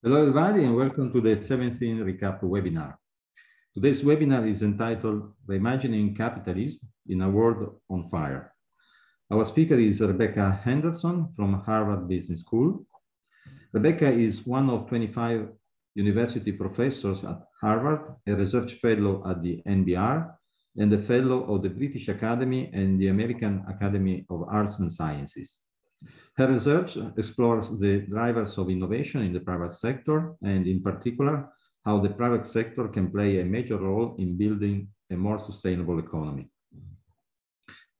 Hello, everybody, and welcome to the 17th ReCap webinar. Today's webinar is entitled Reimagining Capitalism in a World on Fire. Our speaker is Rebecca Henderson from Harvard Business School. Rebecca is one of 25 university professors at Harvard, a research fellow at the NBR, and a fellow of the British Academy and the American Academy of Arts and Sciences. Her research explores the drivers of innovation in the private sector, and in particular, how the private sector can play a major role in building a more sustainable economy.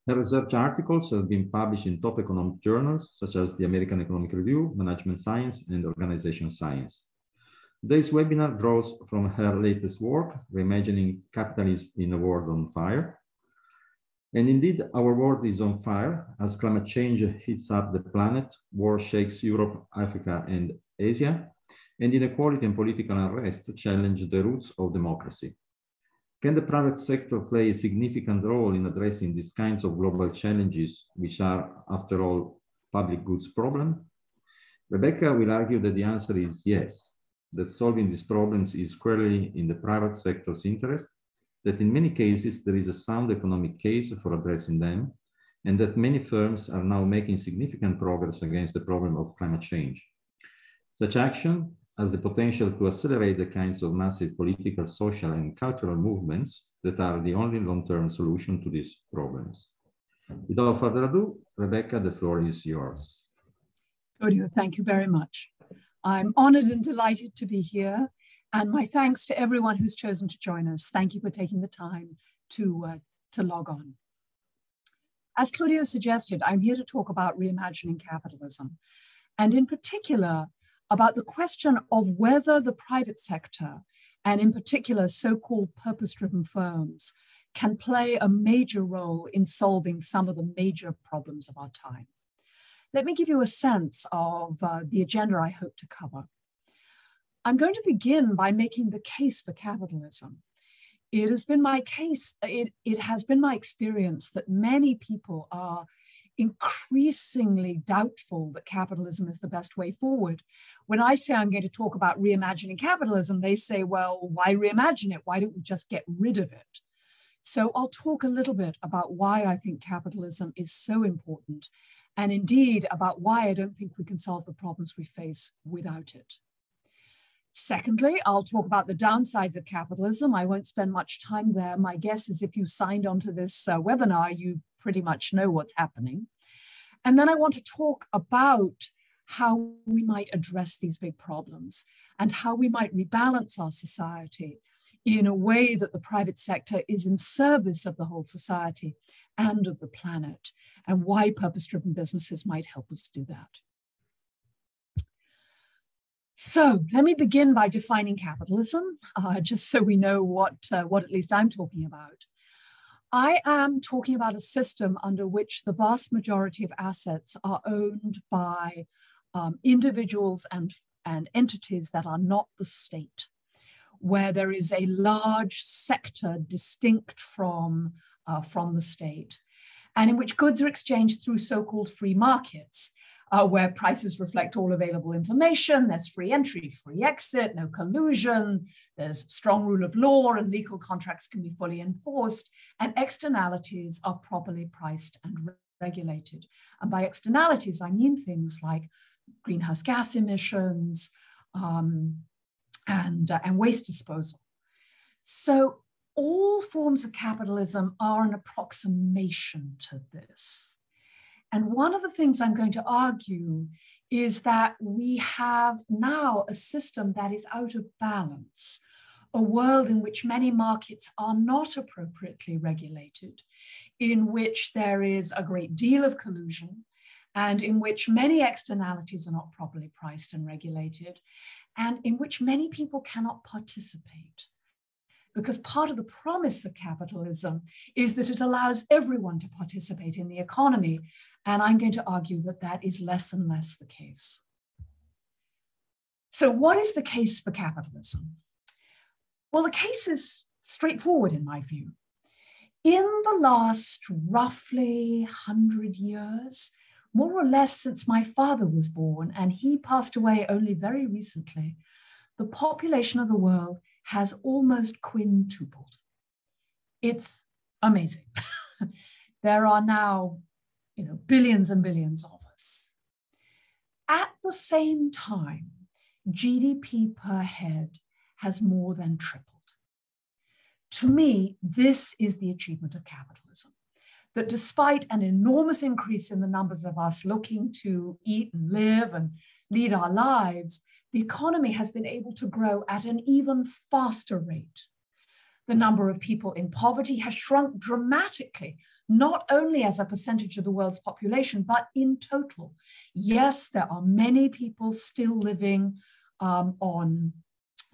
Her research articles have been published in top economic journals, such as the American Economic Review, Management Science, and Organization Science. Today's webinar draws from her latest work, Reimagining Capitalism in a World on Fire. And indeed, our world is on fire as climate change heats up the planet, war shakes Europe, Africa, and Asia, and inequality and political unrest challenge the roots of democracy. Can the private sector play a significant role in addressing these kinds of global challenges, which are, after all, public goods problems? Rebecca will argue that the answer is yes, that solving these problems is squarely in the private sector's interest, that in many cases there is a sound economic case for addressing them, and that many firms are now making significant progress against the problem of climate change. Such action has the potential to accelerate the kinds of massive political, social, and cultural movements that are the only long-term solution to these problems. Without further ado, Rebecca, the floor is yours. Claudio, thank you very much. I'm honored and delighted to be here. And my thanks to everyone who's chosen to join us. Thank you for taking the time to log on. As Claudio suggested, I'm here to talk about reimagining capitalism, and in particular, about the question of whether the private sector, and in particular, so-called purpose-driven firms, can play a major role in solving some of the major problems of our time. Let me give you a sense of the agenda I hope to cover. I'm going to begin by making the case for capitalism. It has been my case, it has been my experience that many people are increasingly doubtful that capitalism is the best way forward. When I say I'm going to talk about reimagining capitalism, they say, well, why reimagine it? Why don't we just get rid of it? So I'll talk a little bit about why I think capitalism is so important, and indeed about why I don't think we can solve the problems we face without it. Secondly, I'll talk about the downsides of capitalism. I won't spend much time there. My guess is if you signed onto this webinar, you pretty much know what's happening. And then I want to talk about how we might address these big problems and how we might rebalance our society in a way that the private sector is in service of the whole society and of the planet, and why purpose-driven businesses might help us do that. So let me begin by defining capitalism, just so we know what at least I'm talking about. I am talking about a system under which the vast majority of assets are owned by individuals and entities that are not the state, where there is a large sector distinct from the state, and in which goods are exchanged through so-called free markets, where prices reflect all available information, there's free entry, free exit, no collusion, there's strong rule of law, and legal contracts can be fully enforced, and externalities are properly priced and regulated. And by externalities, I mean things like greenhouse gas emissions and waste disposal. So all forms of capitalism are an approximation to this. And one of the things I'm going to argue is that we have now a system that is out of balance, a world in which many markets are not appropriately regulated, in which there is a great deal of collusion, and in which many externalities are not properly priced and regulated, and in which many people cannot participate. Because part of the promise of capitalism is that it allows everyone to participate in the economy. And I'm going to argue that that is less and less the case. So what is the case for capitalism? Well, the case is straightforward in my view. In the last roughly 100 years, more or less since my father was born, and he passed away only very recently, the population of the world has almost quintupled. It's amazing. There are now, billions and billions of us. At the same time, GDP per head has more than tripled. To me, this is the achievement of capitalism, that despite an enormous increase in the numbers of us looking to eat and live and lead our lives, the economy has been able to grow at an even faster rate. The number of people in poverty has shrunk dramatically, not only as a percentage of the world's population, but in total. Yes, there are many people still living on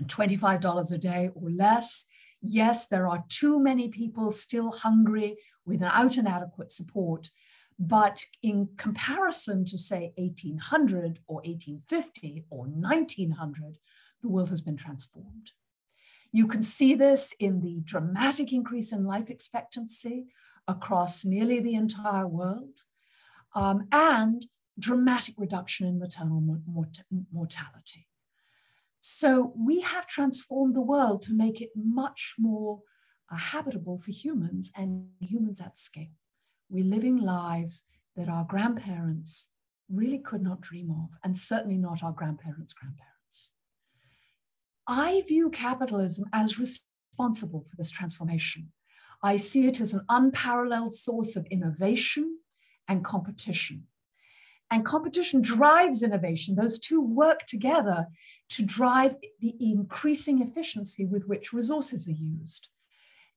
$25 a day or less. Yes, there are too many people still hungry without an adequate support. But in comparison to, say, 1800 or 1850 or 1900, the world has been transformed. You can see this in the dramatic increase in life expectancy across nearly the entire world, and dramatic reduction in maternal mortality. So we have transformed the world to make it much more habitable for humans and humans at scale. We're living lives that our grandparents really could not dream of, and certainly not our grandparents' grandparents. I view capitalism as responsible for this transformation. I see it as an unparalleled source of innovation and competition. And competition drives innovation. Those two work together to drive the increasing efficiency with which resources are used.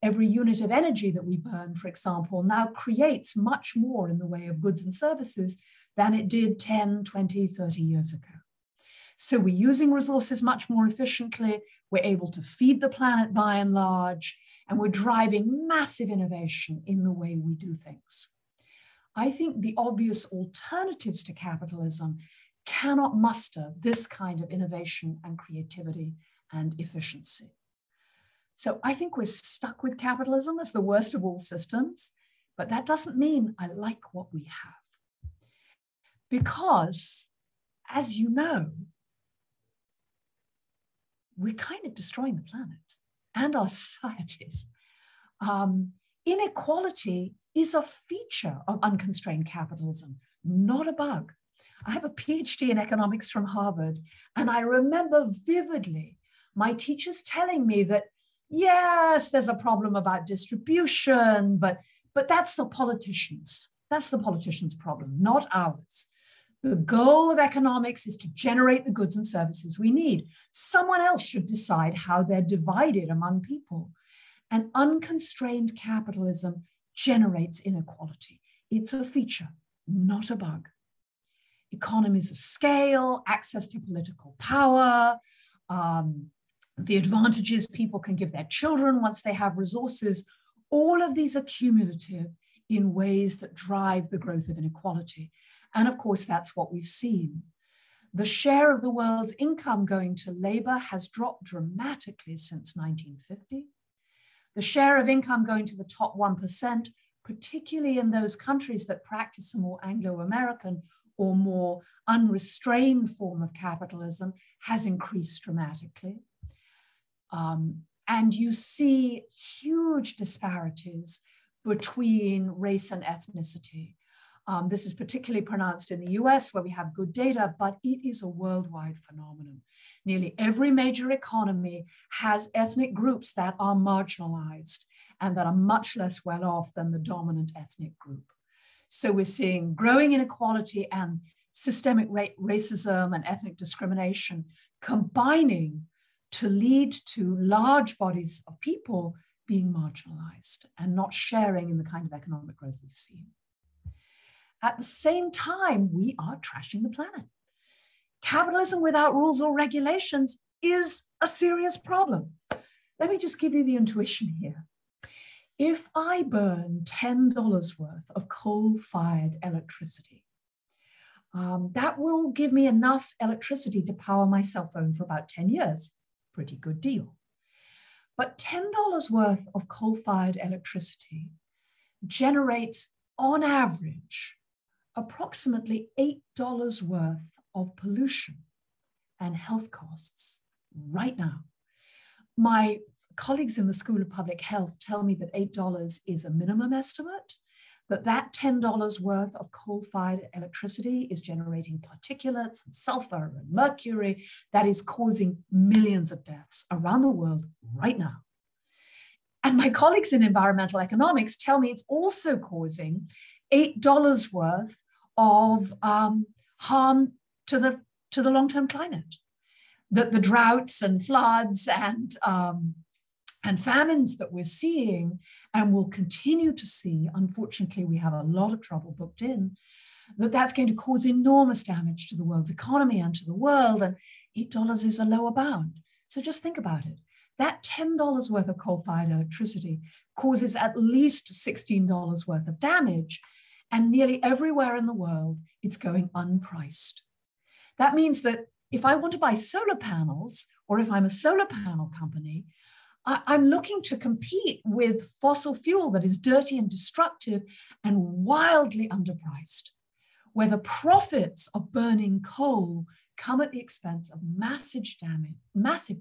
Every unit of energy that we burn, for example, now creates much more in the way of goods and services than it did 10, 20, 30 years ago. So we're using resources much more efficiently. We're able to feed the planet by and large, and we're driving massive innovation in the way we do things. I think the obvious alternatives to capitalism cannot muster this kind of innovation and creativity and efficiency. So I think we're stuck with capitalism as the worst of all systems, but that doesn't mean I like what we have. Because, as you know, we're kind of destroying the planet and our societies. Inequality is a feature of unconstrained capitalism, not a bug. I have a PhD in economics from Harvard, and I remember vividly my teachers telling me that, yes, there's a problem about distribution, but that's the politicians. That's the politicians' problem, not ours. The goal of economics is to generate the goods and services we need. Someone else should decide how they're divided among people. And unconstrained capitalism generates inequality. It's a feature, not a bug. Economies of scale, access to political power, the advantages people can give their children once they have resources, all of these are cumulative in ways that drive the growth of inequality. And of course, that's what we've seen. The share of the world's income going to labor has dropped dramatically since 1950. The share of income going to the top 1%, particularly in those countries that practice a more Anglo-American or more unrestrained form of capitalism, has increased dramatically. And you see huge disparities between race and ethnicity. This is particularly pronounced in the US, where we have good data, but it is a worldwide phenomenon. Nearly every major economy has ethnic groups that are marginalized and that are much less well off than the dominant ethnic group. So we're seeing growing inequality and systemic racism and ethnic discrimination combining to lead to large bodies of people being marginalized and not sharing in the kind of economic growth we've seen. At the same time, we are trashing the planet. Capitalism without rules or regulations is a serious problem. Let me just give you the intuition here. If I burn $10 worth of coal-fired electricity, that will give me enough electricity to power my cell phone for about 10 years. Pretty good deal. But $10 worth of coal-fired electricity generates, on average, approximately $8 worth of pollution and health costs right now. My colleagues in the School of Public Health tell me that $8 is a minimum estimate, that $10 worth of coal-fired electricity is generating particulates and sulfur and mercury that is causing millions of deaths around the world right now. And my colleagues in environmental economics tell me it's also causing $8 worth of harm to the long-term climate. That the droughts and floods and famines that we're seeing and will continue to see, unfortunately, we have a lot of trouble booked in, that's going to cause enormous damage to the world's economy and to the world, and $8 is a lower bound. So just think about it. That $10 worth of coal-fired electricity causes at least $16 worth of damage, and nearly everywhere in the world, it's going unpriced. That means that if I want to buy solar panels, or if I'm a solar panel company, I'm looking to compete with fossil fuel that is dirty and destructive and wildly underpriced, where the profits of burning coal come at the expense of massive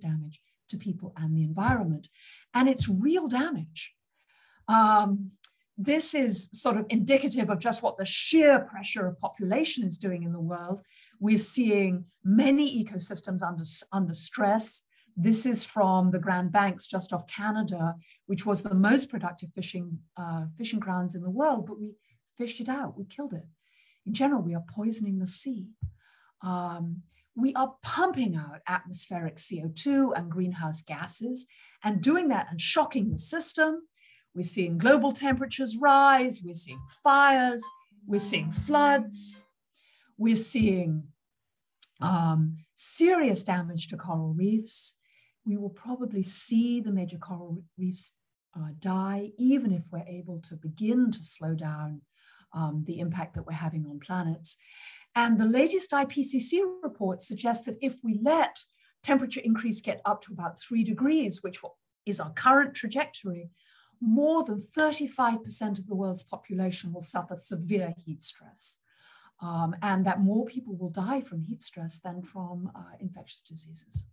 damage to people and the environment. And it's real damage. This is sort of indicative of just what the sheer pressure of population is doing in the world. We're seeing many ecosystems under stress. This is from the Grand Banks just off Canada, which was the most productive fishing grounds in the world, but we fished it out, we killed it. In general, we are poisoning the sea. We are pumping out atmospheric CO2 and greenhouse gases, and doing that and shocking the system. We're seeing global temperatures rise, we're seeing fires, we're seeing floods, we're seeing serious damage to coral reefs. We will probably see the major coral reefs die, even if we're able to begin to slow down the impact that we're having on planets. And the latest IPCC report suggests that if we let temperature increase get up to about 3 degrees, which is our current trajectory, more than 35% of the world's population will suffer severe heat stress, and that more people will die from heat stress than from infectious diseases.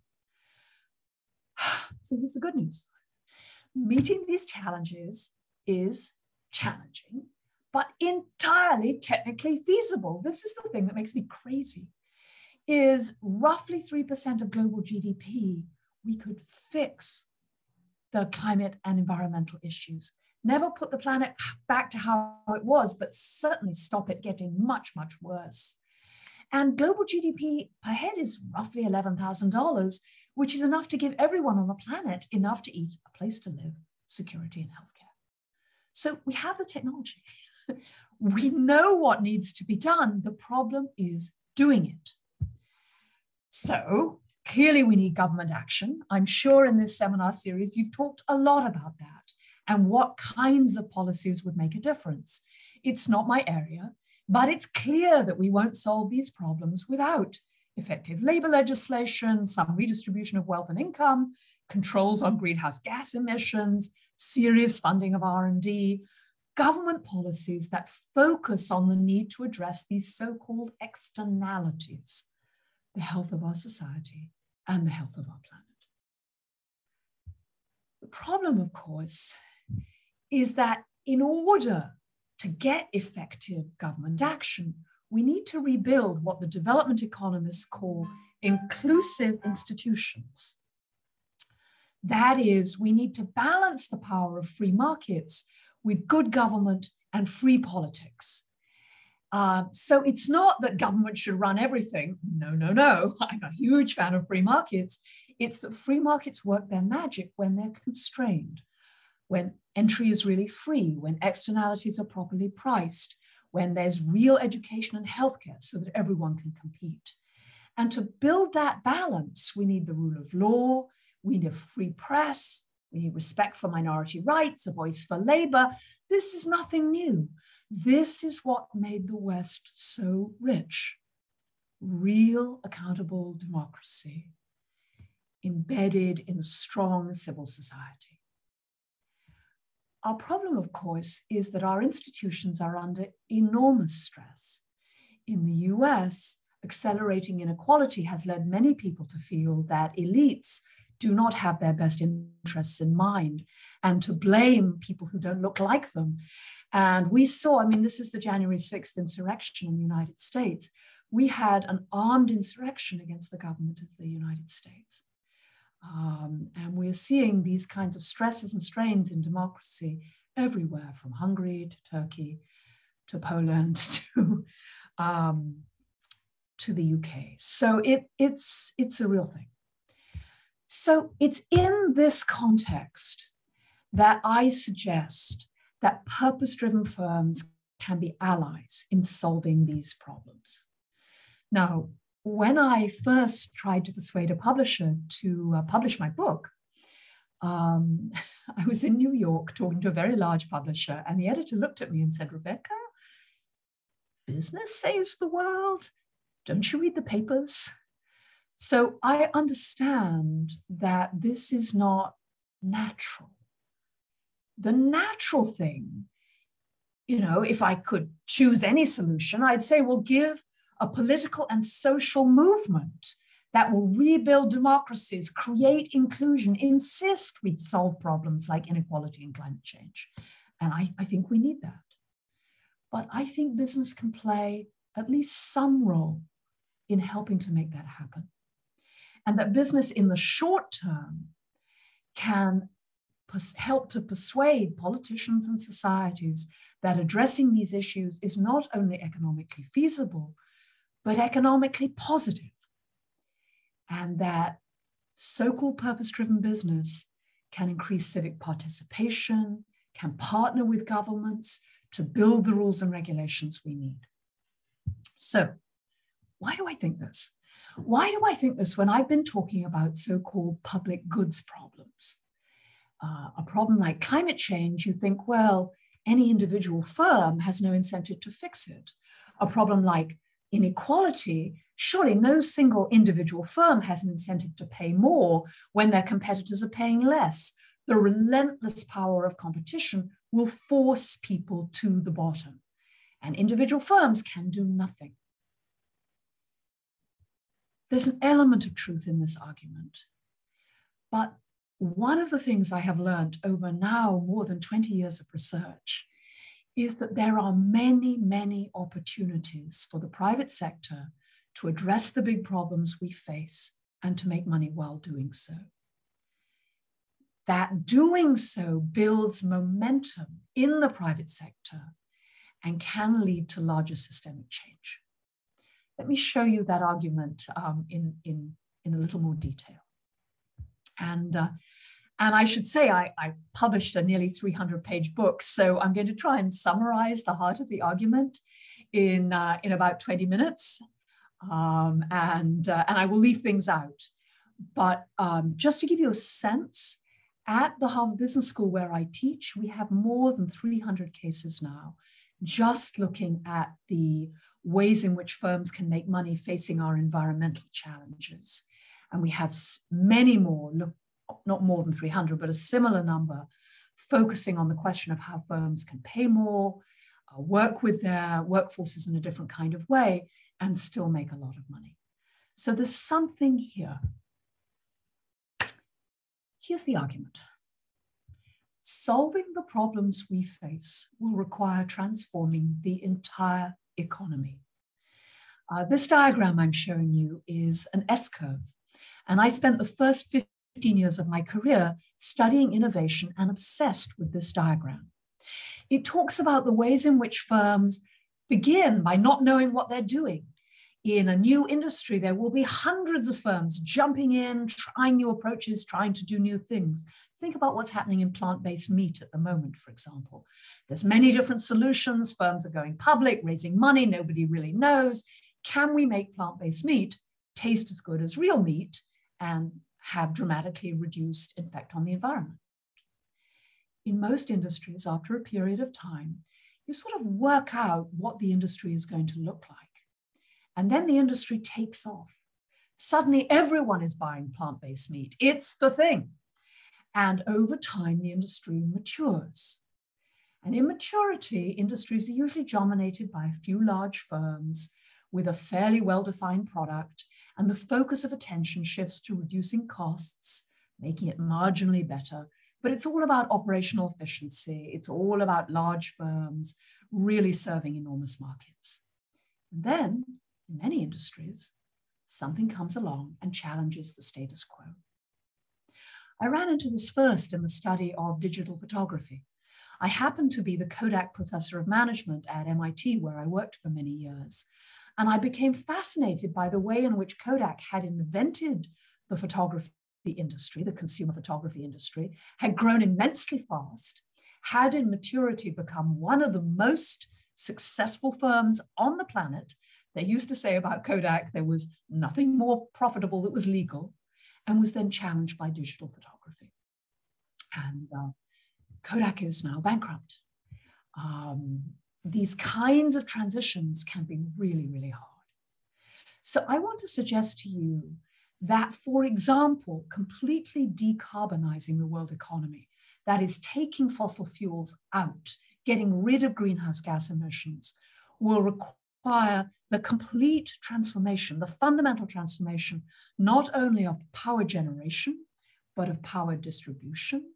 So here's the good news. Meeting these challenges is challenging, but entirely technically feasible. This is the thing that makes me crazy, is roughly 3% of global GDP, we could fix the climate and environmental issues. Never put the planet back to how it was, but certainly stop it getting much, much worse. And global GDP per head is roughly $11,000, which is enough to give everyone on the planet enough to eat, a place to live, security, and healthcare. So we have the technology. We know what needs to be done. The problem is doing it. So clearly we need government action. I'm sure in this seminar series, you've talked a lot about that and what kinds of policies would make a difference. It's not my area, but it's clear that we won't solve these problems without effective labor legislation, some redistribution of wealth and income, controls on greenhouse gas emissions, serious funding of R&D, government policies that focus on the need to address these so-called externalities, the health of our society and the health of our planet. The problem, of course, is that in order to get effective government action, we need to rebuild what the development economists call inclusive institutions. That is, we need to balance the power of free markets with good government and free politics. So it's not that government should run everything. No, no, no. I'm a huge fan of free markets. It's that free markets work their magic when they're constrained, when entry is really free, when externalities are properly priced, when there's real education and healthcare so that everyone can compete. And to build that balance, we need the rule of law, we need a free press, we need respect for minority rights, a voice for labor. This is nothing new. This is what made the West so rich. Real accountable democracy embedded in a strong civil society. Our problem, of course, is that our institutions are under enormous stress. In the US, accelerating inequality has led many people to feel that elites do not have their best interests in mind and to blame people who don't look like them. And we saw, I mean, this is the January 6th insurrection in the United States. We had an armed insurrection against the government of the United States. And we're seeing these kinds of stresses and strains in democracy everywhere, from Hungary to Turkey to Poland to the UK. So it's a real thing. So it's in this context that I suggest that purpose-driven firms can be allies in solving these problems. Now, when I first tried to persuade a publisher to publish my book, I was in New York talking to a very large publisher, and the editor looked at me and said, "Rebecca, business saves the world. Don't you read the papers?" So I understand that this is not natural. The natural thing, you know, if I could choose any solution, I'd say, well, give a political and social movement that will rebuild democracies, create inclusion, insist we solve problems like inequality and climate change. And I think we need that. But I think business can play at least some role in helping to make that happen. And that business in the short term can help to persuade politicians and societies that addressing these issues is not only economically feasible, but economically positive. And that so-called purpose-driven business can increase civic participation, can partner with governments to build the rules and regulations we need. So why do I think this? Why do I think this when I've been talking about so-called public goods problems? A problem like climate change, you think, well, any individual firm has no incentive to fix it. A problem like inequality, surely no single individual firm has an incentive to pay more when their competitors are paying less. The relentless power of competition will force people to the bottom, and individual firms can do nothing. There's an element of truth in this argument, but one of the things I have learned over now more than 20 years of research is that there are many, many opportunities for the private sector to address the big problems we face and to make money while doing so. That doing so builds momentum in the private sector and can lead to larger systemic change. Let me show you that argument in a little more detail. And I should say I published a nearly 300-page book, so I'm going to try and summarize the heart of the argument in about 20 minutes, and I will leave things out. But just to give you a sense, at the Harvard Business School where I teach, we have more than 300 cases now, just looking at the ways in which firms can make money facing our environmental challenges. And we have many more, not more than 300, but a similar number, focusing on the question of how firms can pay more, work with their workforces in a different kind of way, and still make a lot of money. So there's something here. Here's the argument. Solving the problems we face will require transforming the entire economy. This diagram I'm showing you is an S-curve, and I spent the first 15 years of my career studying innovation and obsessed with this diagram. It talks about the ways in which firms begin by not knowing what they're doing. In a new industry, there will be hundreds of firms jumping in, trying new approaches, trying to do new things. Think about what's happening in plant-based meat at the moment, for example. There's many different solutions. Firms are going public, raising money. Nobody really knows. Can we make plant-based meat taste as good as real meat and have dramatically reduced effect on the environment? In most industries, after a period of time, you sort of work out what the industry is going to look like. And then the industry takes off. Suddenly, everyone is buying plant-based meat. It's the thing. And over time, the industry matures. And in maturity, industries are usually dominated by a few large firms with a fairly well-defined product, and the focus of attention shifts to reducing costs, making it marginally better. But it's all about operational efficiency. It's all about large firms really serving enormous markets. And then, in many industries, something comes along and challenges the status quo. I ran into this first in the study of digital photography. I happened to be the Kodak professor of management at MIT, where I worked for many years. And I became fascinated by the way in which Kodak had invented the photography industry, the consumer photography industry, had grown immensely fast, had in maturity become one of the most successful firms on the planet. They used to say about Kodak, there was nothing more profitable that was legal, and was then challenged by digital photography. And Kodak is now bankrupt. These kinds of transitions can be really, really hard. So I want to suggest to you that, for example, completely decarbonizing the world economy, that is taking fossil fuels out, getting rid of greenhouse gas emissions, will require the complete transformation, the fundamental transformation, not only of power generation, but of power distribution,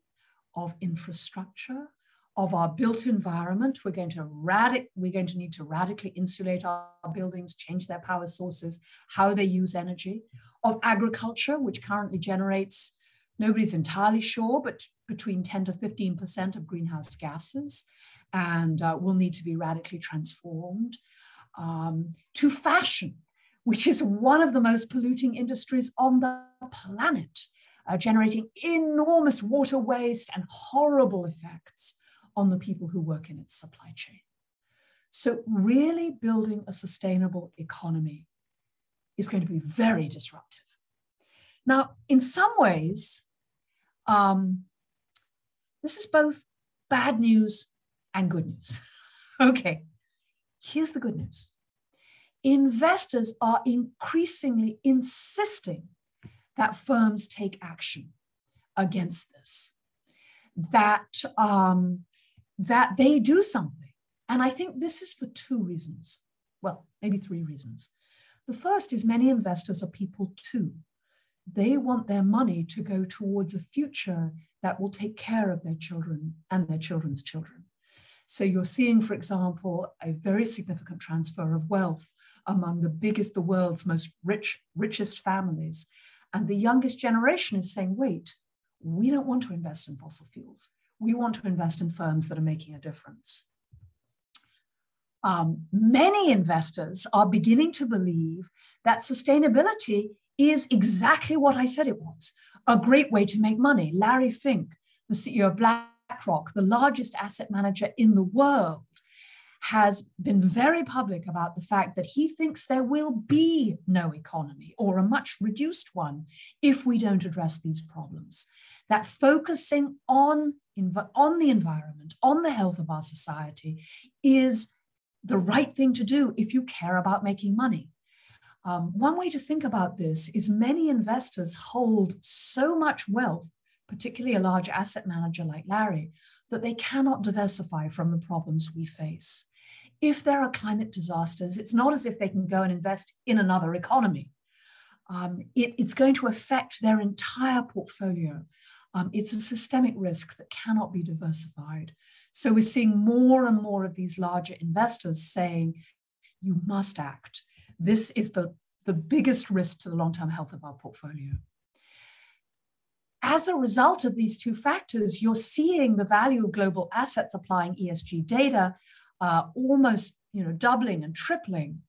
of infrastructure, of our built environment. We're going to need to radically insulate our buildings, change their power sources, how they use energy, of agriculture, which currently generates, nobody's entirely sure, but between 10 to 15% of greenhouse gases, and will need to be radically transformed, to fashion, which is one of the most polluting industries on the planet, generating enormous water waste and horrible effects on the people who work in its supply chain. So really building a sustainable economy is going to be very disruptive. Now, in some ways, this is both bad news and good news. Okay, here's the good news. Investors are increasingly insisting that firms take action against this, that they do something. And I think this is for two reasons. Well, maybe three reasons. The first is many investors are people too. They want their money to go towards a future that will take care of their children and their children's children. So you're seeing, for example, a very significant transfer of wealth among the world's most richest families. And the youngest generation is saying, wait, we don't want to invest in fossil fuels. We want to invest in firms that are making a difference. Many investors are beginning to believe that sustainability is exactly what I said it was, a great way to make money. Larry Fink, the CEO of BlackRock, the largest asset manager in the world, has been very public about the fact that he thinks there will be no economy, or a much reduced one, if we don't address these problems. That focusing on the environment, on the health of our society, is the right thing to do if you care about making money. One way to think about this is many investors hold so much wealth, particularly a large asset manager like Larry, that they cannot diversify from the problems we face. If there are climate disasters, it's not as if they can go and invest in another economy. It's going to affect their entire portfolio. It's a systemic risk that cannot be diversified. So we're seeing more and more of these larger investors saying, you must act. This is the biggest risk to the long-term health of our portfolio. As a result of these two factors, you're seeing the value of global assets applying ESG data almost doubling and tripling.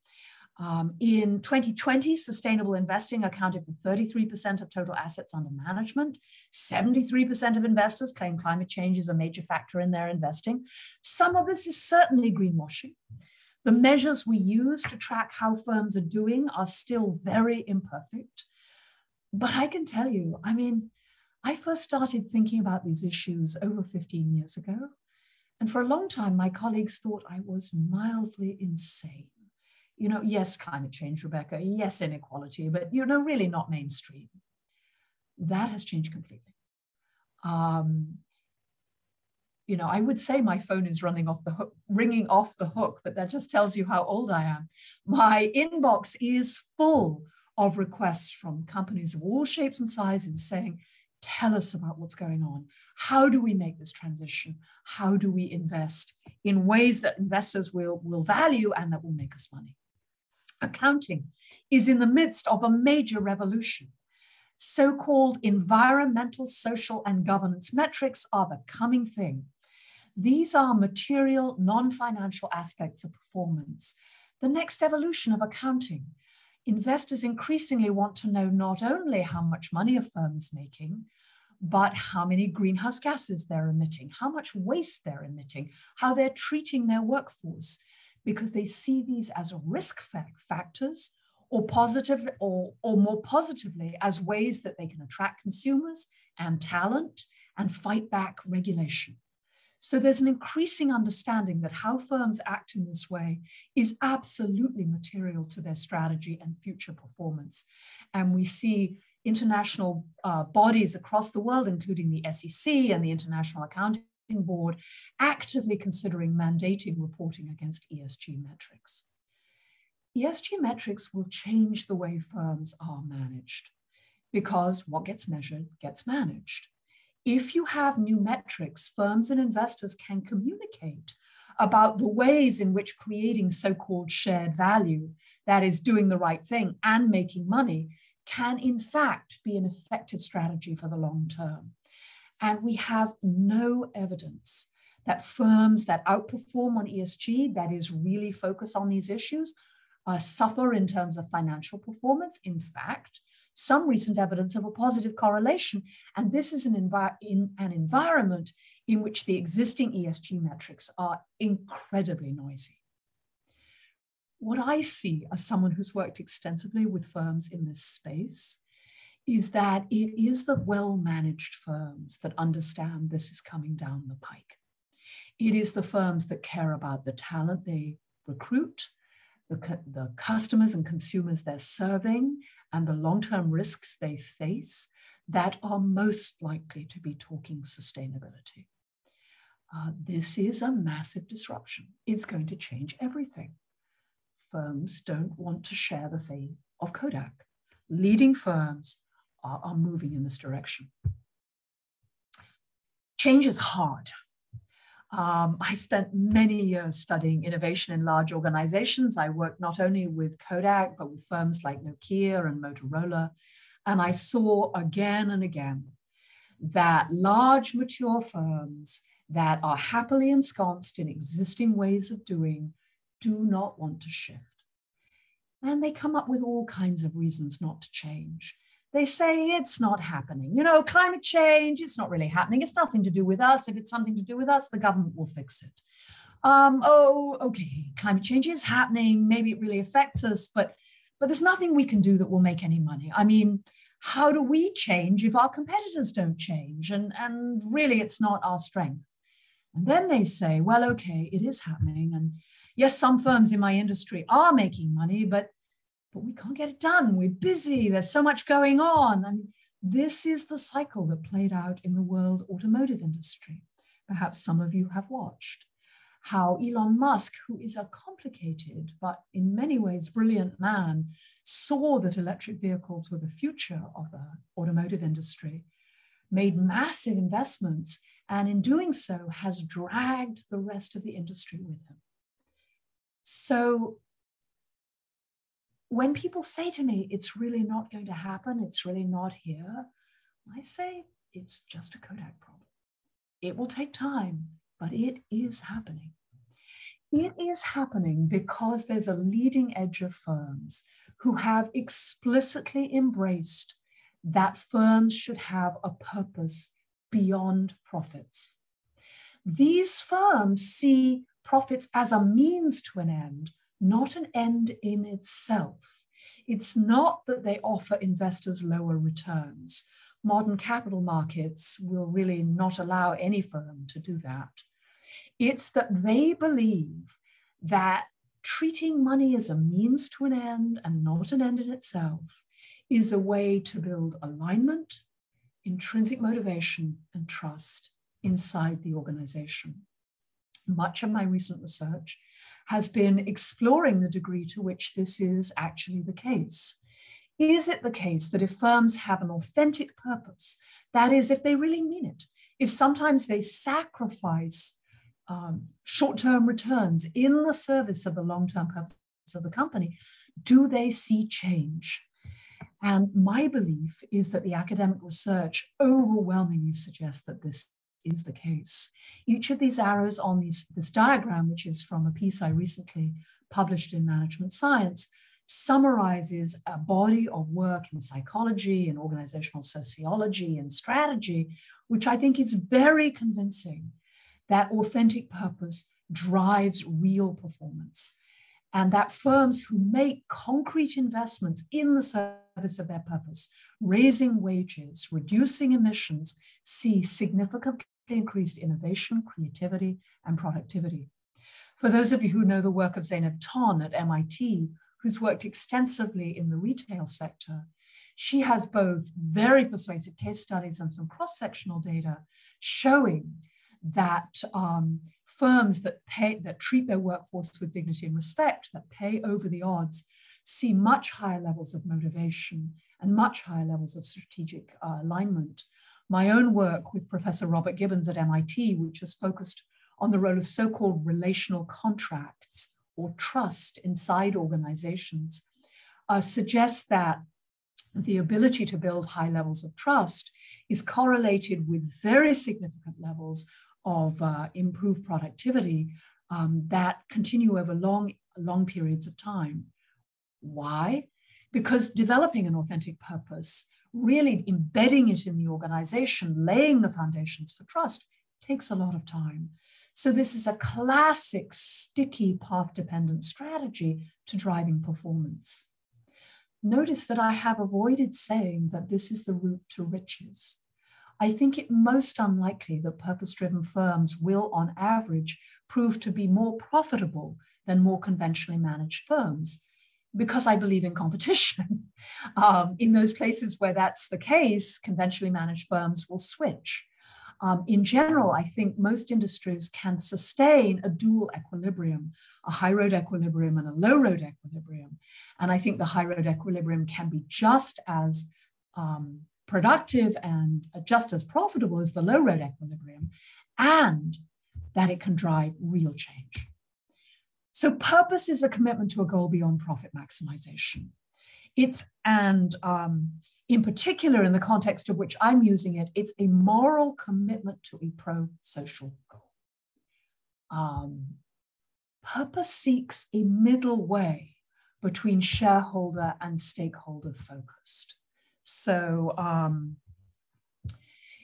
In 2020, sustainable investing accounted for 33% of total assets under management. 73% of investors claim climate change is a major factor in their investing. Some of this is certainly greenwashing. The measures we use to track how firms are doing are still very imperfect. But I can tell you, I first started thinking about these issues over 15 years ago. And for a long time, my colleagues thought I was mildly insane. Yes, climate change, Rebecca, yes, inequality, but really not mainstream. That has changed completely. you know, I would say my phone is ringing off the hook, but that just tells you how old I am. My inbox is full of requests from companies of all shapes and sizes saying, tell us about what's going on. How do we make this transition? How do we invest in ways that investors will value and that will make us money? Accounting is in the midst of a major revolution. So-called environmental, social, and governance metrics are the coming thing. These are material, non-financial aspects of performance, the next evolution of accounting. Investors increasingly want to know not only how much money a firm is making, but how many greenhouse gases they're emitting, how much waste they're emitting, how they're treating their workforce, because they see these as risk factors or more positively as ways that they can attract consumers and talent and fight back regulation. So there's an increasing understanding that how firms act in this way is absolutely material to their strategy and future performance. And we see international bodies across the world, including the SEC and the International Accounting Board, actively considering mandating reporting against ESG metrics. ESG metrics will change the way firms are managed because what gets measured gets managed. If you have new metrics, firms and investors can communicate about the ways in which creating so-called shared value, that is doing the right thing and making money, can in fact be an effective strategy for the long term. And we have no evidence that firms that outperform on ESG, that is really focus on these issues, suffer in terms of financial performance. In fact, some recent evidence of a positive correlation, and this is in an environment in which the existing ESG metrics are incredibly noisy. What I see as someone who's worked extensively with firms in this space is that it is the well-managed firms that understand this is coming down the pike. It is the firms that care about the talent they recruit, the customers and consumers they're serving, and the long-term risks they face that are most likely to be talking sustainability. This is a massive disruption. It's going to change everything. Firms don't want to share the fate of Kodak. Leading firms are moving in this direction. Change is hard. I spent many years studying innovation in large organizations. I worked not only with Kodak, but with firms like Nokia and Motorola. And I saw again and again that large, mature firms that are happily ensconced in existing ways of doing do not want to shift. And they come up with all kinds of reasons not to change. They say it's not happening. You know, climate change, it's not really happening. It's nothing to do with us. If it's something to do with us, the government will fix it. Oh, okay, climate change is happening. Maybe it really affects us, but there's nothing we can do that will make any money. I mean, how do we change if our competitors don't change? And really, it's not our strength. And then they say, well, okay, it is happening. And yes, some firms in my industry are making money, but we can't get it done. We're busy. There's so much going on. And this is the cycle that played out in the world automotive industry. Perhaps some of you have watched how Elon Musk, who is a complicated, but in many ways brilliant man, saw that electric vehicles were the future of the automotive industry, made massive investments, and in doing so has dragged the rest of the industry with him. So when people say to me, it's really not going to happen, it's really not here, I say, it's just a Kodak problem. It will take time, but it is happening. It is happening because there's a leading edge of firms who have explicitly embraced that firms should have a purpose beyond profits. These firms see profits as a means to an end, not an end in itself. It's not that they offer investors lower returns. Modern capital markets will really not allow any firm to do that. It's that they believe that treating money as a means to an end and not an end in itself is a way to build alignment, intrinsic motivation, and trust inside the organization. Much of my recent research has been exploring the degree to which this is actually the case. Is it the case that if firms have an authentic purpose, that is, if they really mean it, if sometimes they sacrifice short-term returns in the service of the long-term purpose of the company, do they see change? And my belief is that the academic research overwhelmingly suggests that this is the case. Each of these arrows on this diagram, which is from a piece I recently published in Management Science, summarizes a body of work in psychology and organizational sociology and strategy, which I think is very convincing that authentic purpose drives real performance, and that firms who make concrete investments in the service of their purpose, raising wages, reducing emissions, see significantly increased innovation, creativity, and productivity. For those of you who know the work of Zeynep Ton at MIT, who's worked extensively in the retail sector, she has both very persuasive case studies and some cross-sectional data showing that firms that treat their workforce with dignity and respect, that pay over the odds, see much higher levels of motivation and much higher levels of strategic alignment. My own work with Professor Robert Gibbons at MIT, which is focused on the role of so-called relational contracts or trust inside organizations, suggests that the ability to build high levels of trust is correlated with very significant levels of improved productivity that continue over long periods of time. Why? Because developing an authentic purpose, really embedding it in the organization, laying the foundations for trust, takes a lot of time. So this is a classic sticky path-dependent strategy to driving performance. Notice that I have avoided saying that this is the route to riches. I think it most unlikely that purpose-driven firms will, on average, prove to be more profitable than more conventionally managed firms, because I believe in competition. In those places where that's the case, conventionally managed firms will switch. In general, I think most industries can sustain a dual equilibrium, a high road equilibrium and a low road equilibrium. And I think the high road equilibrium can be just as productive and just as profitable as the low road equilibrium, and that it can drive real change. So purpose is a commitment to a goal beyond profit maximization. In particular, in the context of which I'm using it, it's a moral commitment to a pro-social goal. Purpose seeks a middle way between shareholder and stakeholder focused. So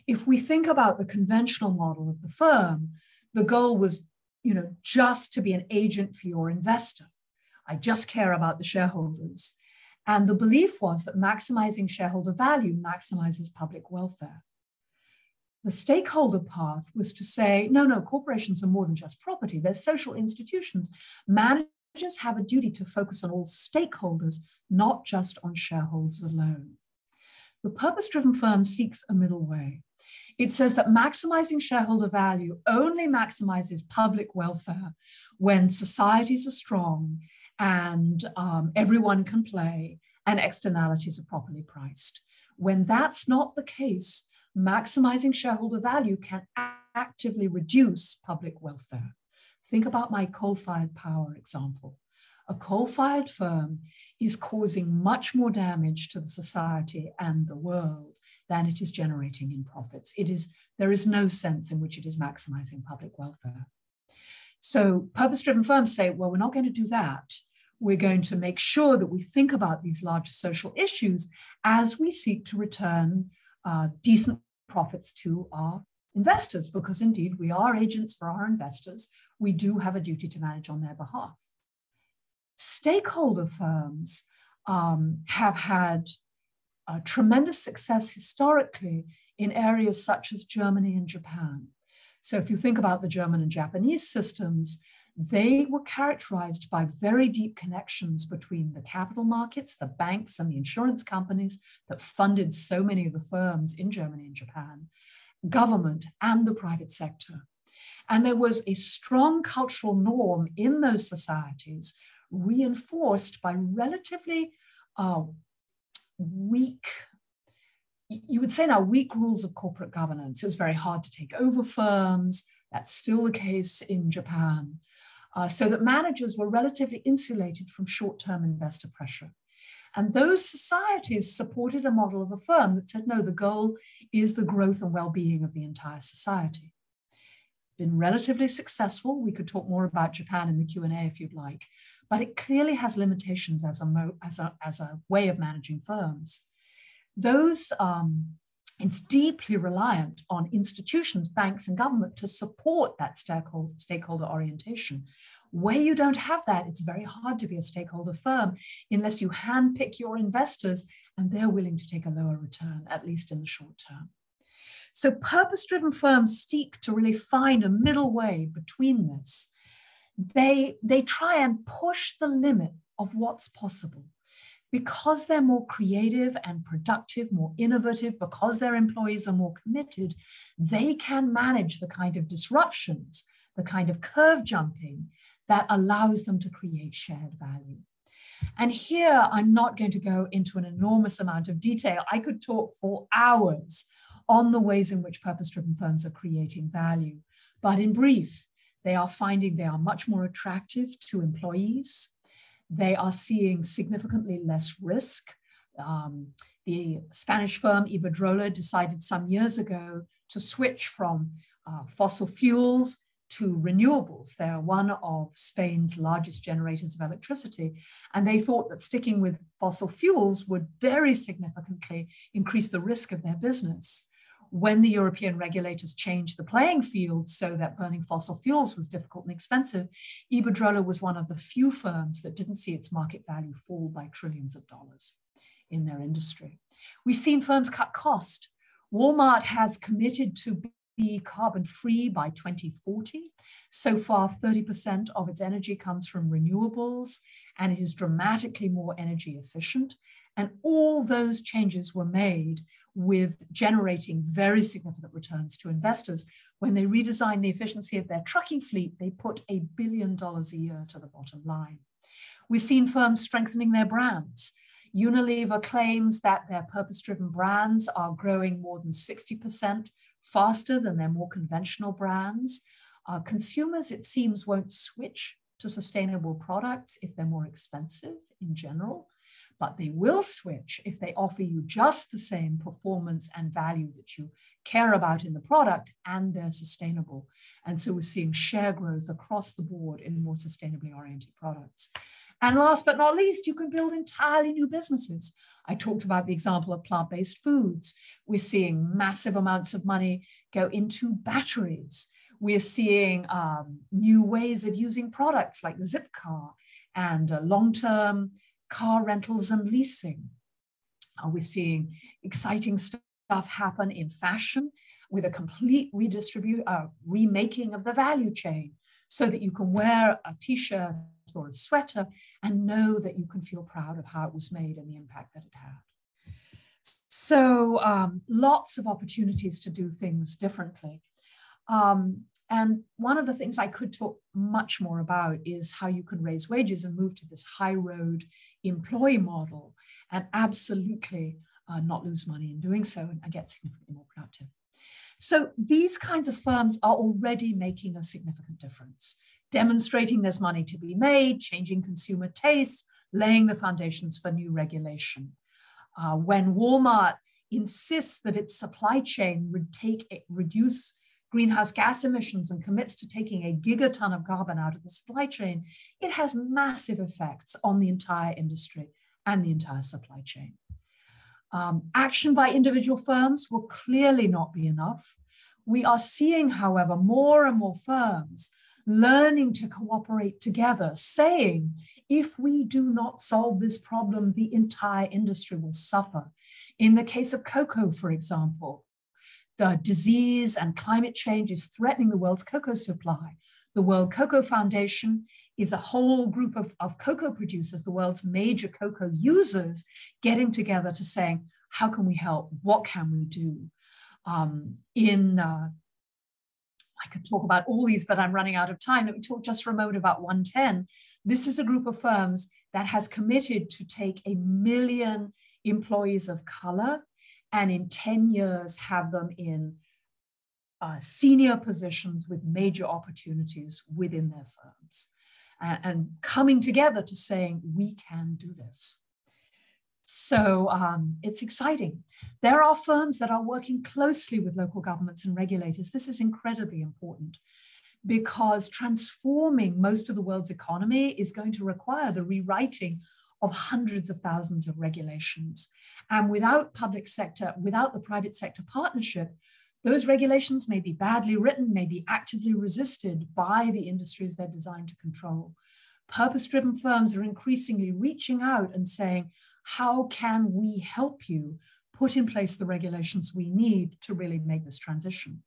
if we think about the conventional model of the firm, the goal was, just to be an agent for your investor. I just care about the shareholders. And the belief was that maximizing shareholder value maximizes public welfare. The stakeholder path was to say, no, corporations are more than just property. They're social institutions. Managers have a duty to focus on all stakeholders, not just on shareholders alone. The purpose-driven firm seeks a middle way. It says that maximizing shareholder value only maximizes public welfare when societies are strong and everyone can play and externalities are properly priced. When that's not the case, maximizing shareholder value can actively reduce public welfare. Think about my coal-fired power example. A coal-fired firm is causing much more damage to the society and the world than it is generating in profits. There is no sense in which it is maximizing public welfare. So purpose-driven firms say, well, we're not going to do that. We're going to make sure that we think about these larger social issues as we seek to return decent profits to our investors, because indeed we are agents for our investors. We do have a duty to manage on their behalf. Stakeholder firms have had tremendous success historically in areas such as Germany and Japan. So if you think about the German and Japanese systems, they were characterized by very deep connections between the capital markets, the banks, and the insurance companies that funded so many of the firms in Germany and Japan, government, and the private sector. And there was a strong cultural norm in those societies, reinforced by relatively weak, you would say now, weak rules of corporate governance. It was very hard to take over firms. That's still the case in Japan. So that managers were relatively insulated from short-term investor pressure. And those societies supported a model of a firm that said, no, the goal is the growth and well-being of the entire society. Been relatively successful. We could talk more about Japan in the Q&A if you'd like, but it clearly has limitations as a way of managing firms. It's deeply reliant on institutions, banks, and government to support that stakeholder orientation. Where you don't have that, it's very hard to be a stakeholder firm unless you handpick your investors and they're willing to take a lower return, at least in the short term. So purpose-driven firms seek to really find a middle way between this. They try and push the limit of what's possible. Because they're more creative and productive, more innovative, because their employees are more committed, they can manage the kind of disruptions, the kind of curve jumping that allows them to create shared value. And here, I'm not going to go into an enormous amount of detail. I could talk for hours on the ways in which purpose-driven firms are creating value. But in brief, they are finding they are much more attractive to employees. They are seeing significantly less risk. The Spanish firm Iberdrola decided some years ago to switch from fossil fuels to renewables. They are one of Spain's largest generators of electricity. And they thought that sticking with fossil fuels would very significantly increase the risk of their business. When the European regulators changed the playing field so that burning fossil fuels was difficult and expensive, Iberdrola was one of the few firms that didn't see its market value fall by trillions of dollars in their industry. We've seen firms cut cost. Walmart has committed to be carbon-free by 2040. So far, 30% of its energy comes from renewables, and it is dramatically more energy efficient. And all those changes were made with generating very significant returns to investors. When they redesigned the efficiency of their trucking fleet, they put $1 billion a year to the bottom line. We've seen firms strengthening their brands. Unilever claims that their purpose-driven brands are growing more than 60% faster than their more conventional brands. Consumers, it seems, won't switch to sustainable products if they're more expensive in general, but they will switch if they offer you just the same performance and value that you care about in the product and they're sustainable. And so we're seeing share growth across the board in more sustainably oriented products. And last but not least, you can build entirely new businesses. I talked about the example of plant-based foods. We're seeing massive amounts of money go into batteries. We're seeing new ways of using products like Zipcar and long-term car rentals and leasing. We're seeing exciting stuff happen in fashion with a complete remaking of the value chain so that you can wear a t-shirt or a sweater and know that you can feel proud of how it was made and the impact that it had. So lots of opportunities to do things differently. And one of the things I could talk much more about is how you can raise wages and move to this high road employee model and absolutely not lose money in doing so and get significantly more productive. So these kinds of firms are already making a significant difference, demonstrating there's money to be made, changing consumer tastes, laying the foundations for new regulation. When Walmart insists that its supply chain would reduce greenhouse gas emissions and commits to taking a gigaton of carbon out of the supply chain, it has massive effects on the entire industry and the entire supply chain. Action by individual firms will clearly not be enough. We are seeing, however, more and more firms learning to cooperate together, saying, if we do not solve this problem, the entire industry will suffer. In the case of cocoa, for example, the disease and climate change is threatening the world's cocoa supply. The World Cocoa Foundation is a whole group of cocoa producers, the world's major cocoa users, getting together to saying, how can we help? What can we do? I could talk about all these, but I'm running out of time. Let me talk just for a moment about 110. This is a group of firms that has committed to take 1 million employees of color and in 10 years have them in senior positions with major opportunities within their firms, and coming together to saying, we can do this. So it's exciting. There are firms that are working closely with local governments and regulators. This is incredibly important because transforming most of the world's economy is going to require the rewriting of hundreds of thousands of regulations. And without the private sector partnership, those regulations may be badly written, may be actively resisted by the industries they're designed to control. Purpose-driven firms are increasingly reaching out and saying, how can we help you put in place the regulations we need to really make this transition?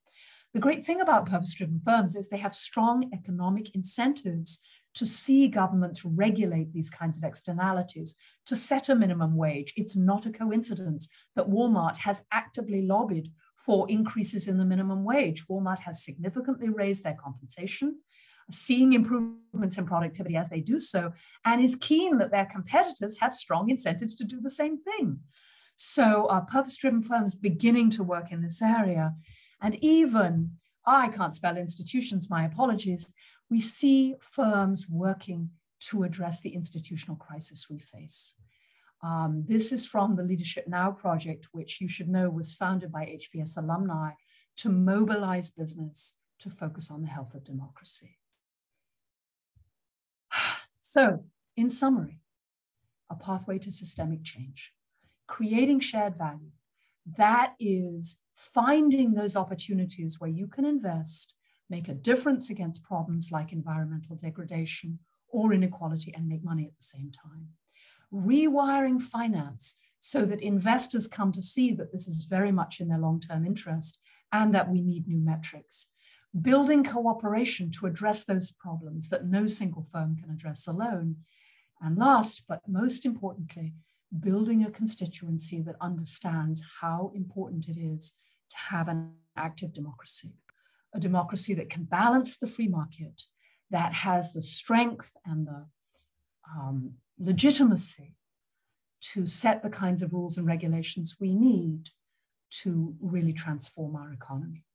The great thing about purpose-driven firms is they have strong economic incentives to see governments regulate these kinds of externalities, to set a minimum wage. It's not a coincidence that Walmart has actively lobbied for increases in the minimum wage. Walmart has significantly raised their compensation, seeing improvements in productivity as they do so, and is keen that their competitors have strong incentives to do the same thing. So purpose-driven firms beginning to work in this area. And even, I can't spell institutions, my apologies, we see firms working to address the institutional crisis we face. This is from the Leadership Now project, which you should know was founded by HBS alumni to mobilize business to focus on the health of democracy. So, in summary, a pathway to systemic change, creating shared value, that is finding those opportunities where you can invest, make a difference against problems like environmental degradation or inequality, and make money at the same time. Rewiring finance so that investors come to see that this is very much in their long-term interest and that we need new metrics. Building cooperation to address those problems that no single firm can address alone. And last, but most importantly, building a constituency that understands how important it is to have an active democracy, a democracy that can balance the free market, that has the strength and the legitimacy to set the kinds of rules and regulations we need to really transform our economy.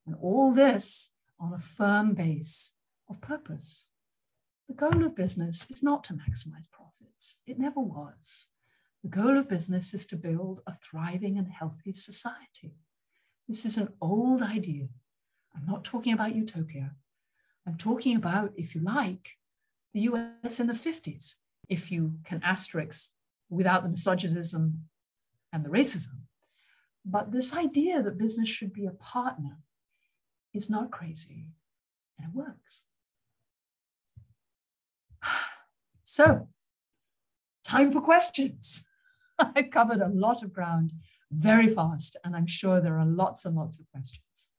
And all this on a firm base of purpose. The goal of business is not to maximize profits. It never was. The goal of business is to build a thriving and healthy society. This is an old idea. I'm not talking about utopia. I'm talking about, if you like, the US in the 50s, if you can asterisk without the misogynism and the racism. But this idea that business should be a partner is not crazy, and it works. So, time for questions. I've covered a lot of ground very fast, and I'm sure there are lots and lots of questions.